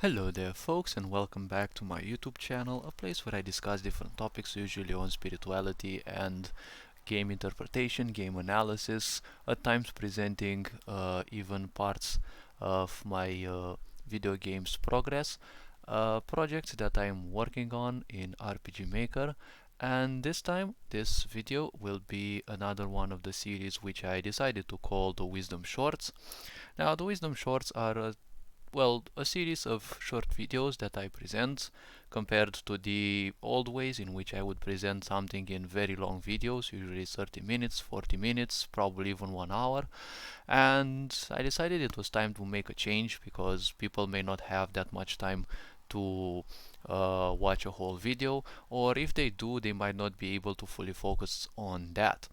Hello there folks, and welcome back to my YouTube channel, a place where I discuss different topics usually on spirituality and game interpretation, game analysis, at times presenting even parts of my video games progress, projects that I'm working on in RPG Maker. And this time, this video will be another one of the series which I decided to call the Wisdom Shorts. Now, the Wisdom Shorts are a series of short videos that I present compared to the old ways in which I would present something in very long videos, usually 30 minutes, 40 minutes, probably even 1 hour. And I decided it was time to make a change because people may not have that much time to watch a whole video, or if they do, they might not be able to fully focus on that.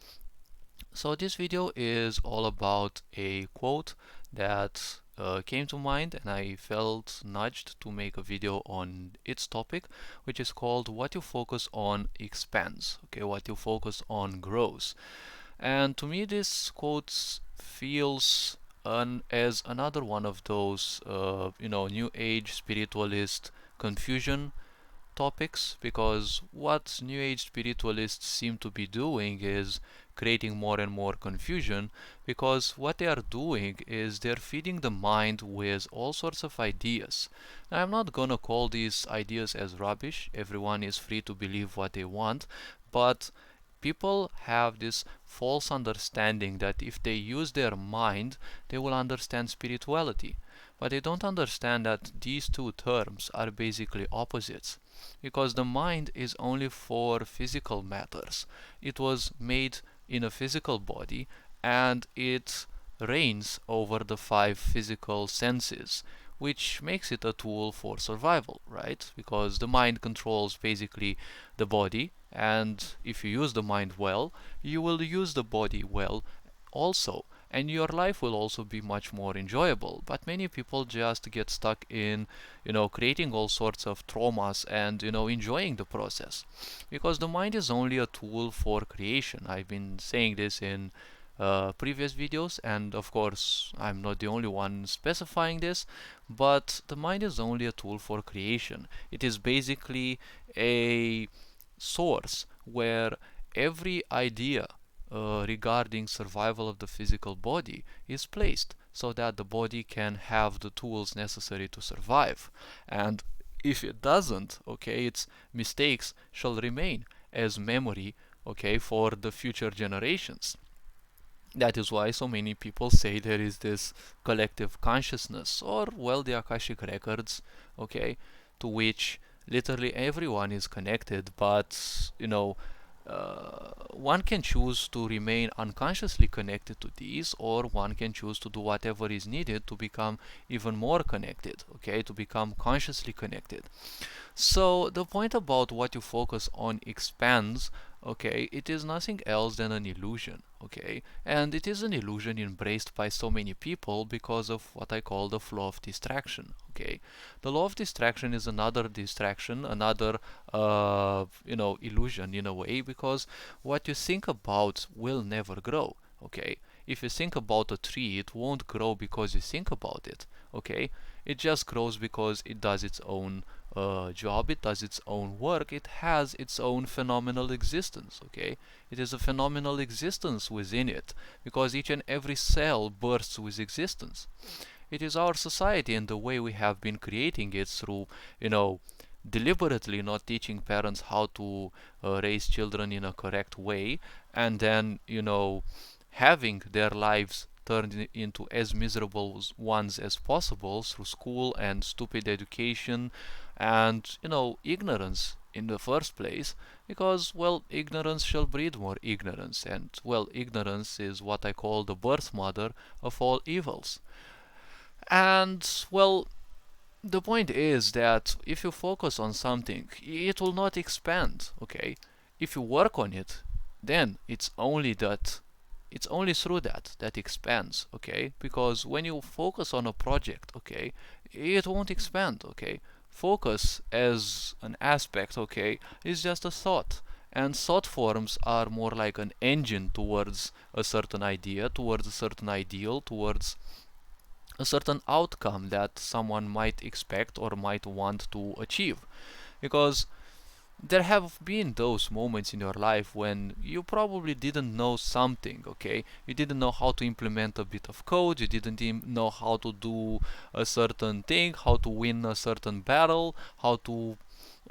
So this video is all about a quote that came to mind, and I felt nudged to make a video on its topic, which is called "What you focus on expands." Okay, what you focus on grows. And to me, this quote feels as another one of those, new age spiritualist confusion topics, because what New Age spiritualists seem to be doing is creating more and more confusion, because what they are doing is they're feeding the mind with all sorts of ideas. Now, I'm not gonna call these ideas as rubbish, everyone is free to believe what they want, but people have this false understanding that if they use their mind, they will understand spirituality. But they don't understand that these two terms are basically opposites, because the mind is only for physical matters. It was made in a physical body, and it reigns over the five physical senses, which makes it a tool for survival, right? Because the mind controls basically the body, and if you use the mind well, you will use the body well also, and your life will also be much more enjoyable. But many people just get stuck in, creating all sorts of traumas and, enjoying the process, because the mind is only a tool for creation. I've been saying this in previous videos, and of course I'm not the only one specifying this, but the mind is only a tool for creation. It is basically a source where every idea regarding survival of the physical body is placed, so that the body can have the tools necessary to survive. And if it doesn't, okay, its mistakes shall remain as memory, okay, for the future generations. That is why so many people say there is this collective consciousness, or, well, the Akashic records, okay, to which literally everyone is connected, but, one can choose to remain unconsciously connected to these, or one can choose to do whatever is needed to become even more connected, okay, to become consciously connected. So the point about what you focus on expands, okay, it is nothing else than an illusion, okay, and it is an illusion embraced by so many people because of what I call the flow of distraction, okay. The law of distraction is another distraction, another illusion in a way, because what you think about will never grow, okay. If you think about a tree, it won't grow because you think about it, okay. It just grows because it does its own job, it does its own work, it has its own phenomenal existence, okay. It is a phenomenal existence within it, because each and every cell bursts with existence. It is our society and the way we have been creating it through, deliberately not teaching parents how to raise children in a correct way, and then, having their lives turned into as miserable ones as possible through school and stupid education and, ignorance in the first place, because, well, ignorance shall breed more ignorance, and, well, ignorance is what I call the birth mother of all evils. And, well, the point is that if you focus on something, it will not expand, okay. If you work on it, then it's only through that expands, okay. Because when you focus on a project, okay, it won't expand, okay. Focus as an aspect, okay, is just a thought, and thought forms are more like an engine towards a certain idea, towards a certain ideal, towards a certain outcome that someone might expect or might want to achieve. Because there have been those moments in your life when you probably didn't know something, okay? You didn't know how to implement a bit of code, you didn't even know how to do a certain thing, how to win a certain battle, how to,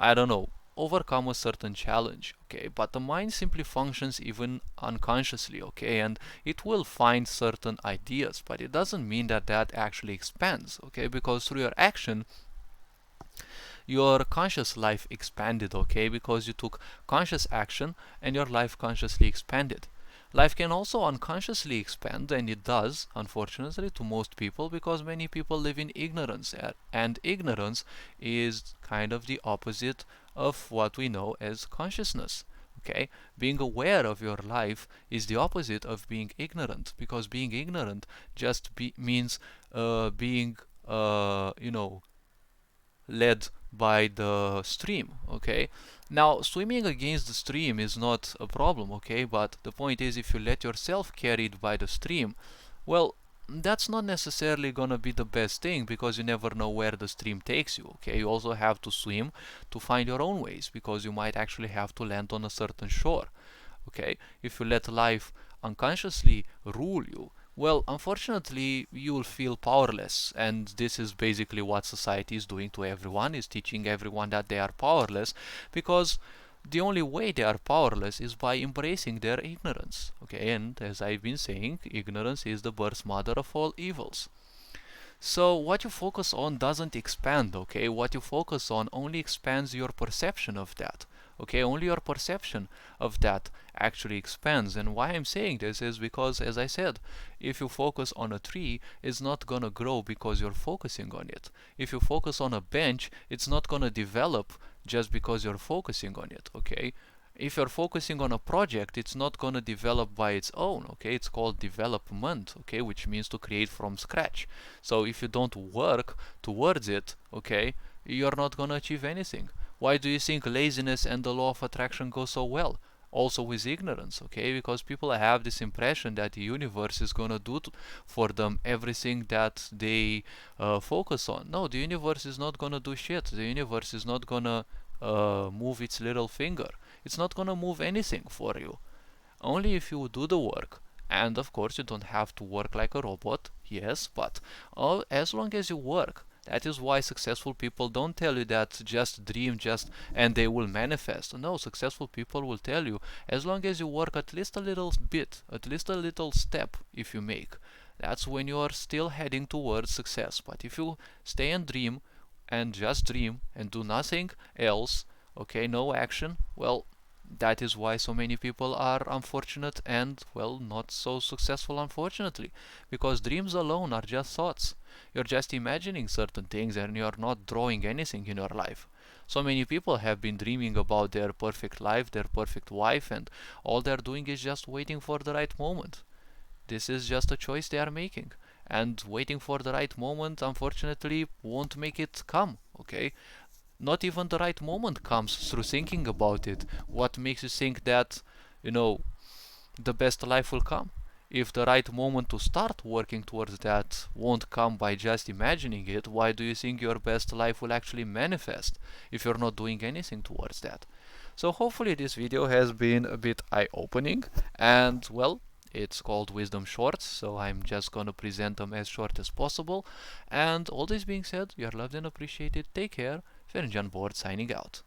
I don't know, overcome a certain challenge, okay? But the mind simply functions even unconsciously, okay? And it will find certain ideas, but it doesn't mean that that actually expands, okay? Because through your action, your conscious life expanded, okay? Because you took conscious action and your life consciously expanded. Life can also unconsciously expand, and it does, unfortunately, to most people, because many people live in ignorance, and ignorance is kind of the opposite of what we know as consciousness. Okay, being aware of your life is the opposite of being ignorant, because being ignorant just means being, led by the stream. Okay, now swimming against the stream is not a problem, okay, but the point is, if you let yourself carried by the stream, well, that's not necessarily gonna be the best thing, because you never know where the stream takes you. Okay, you also have to swim to find your own ways, because you might actually have to land on a certain shore. Okay, if you let life unconsciously rule you, well, unfortunately, you will feel powerless, and this is basically what society is doing to everyone, is teaching everyone that they are powerless, because the only way they are powerless is by embracing their ignorance. Okay, and as I've been saying, ignorance is the birth mother of all evils. So what you focus on doesn't expand, okay? What you focus on only expands your perception of that. Okay, only your perception of that actually expands. And why I'm saying this is because, as I said, if you focus on a tree, it's not gonna grow because you're focusing on it. If you focus on a bench, it's not gonna develop just because you're focusing on it, okay? If you're focusing on a project, it's not going to develop by its own, okay? It's called development, okay, which means to create from scratch. So if you don't work towards it, okay, you're not going to achieve anything. Why do you think laziness and the law of attraction go so well? Also with ignorance, okay? Because people have this impression that the universe is going to do for them everything that they focus on. No, the universe is not going to do shit. The universe is not going to move its little finger. It's not gonna move anything for you. Only if you do the work. And of course, you don't have to work like a robot, yes, but as long as you work. That is why successful people don't tell you that just dream, just and they will manifest. No, successful people will tell you, as long as you work at least a little bit, at least a little step, if you make, that's when you are still heading towards success. But if you stay and dream, and just dream and do nothing else, okay, no action, well, that is why so many people are unfortunate and, well, not so successful, unfortunately, because dreams alone are just thoughts. You're just imagining certain things and you're not drawing anything in your life. So many people have been dreaming about their perfect life, their perfect wife, and all they're doing is just waiting for the right moment. This is just a choice they are making. And waiting for the right moment, unfortunately, won't make it come, okay? Not even the right moment comes through thinking about it. What makes you think that, you know, the best life will come? If the right moment to start working towards that won't come by just imagining it, why do you think your best life will actually manifest if you're not doing anything towards that? So hopefully this video has been a bit eye-opening, and well, it's called Wisdom Shorts, so I'm just gonna present them as short as possible. And all this being said, you're loved and appreciated. Take care. Ferenc Board signing out.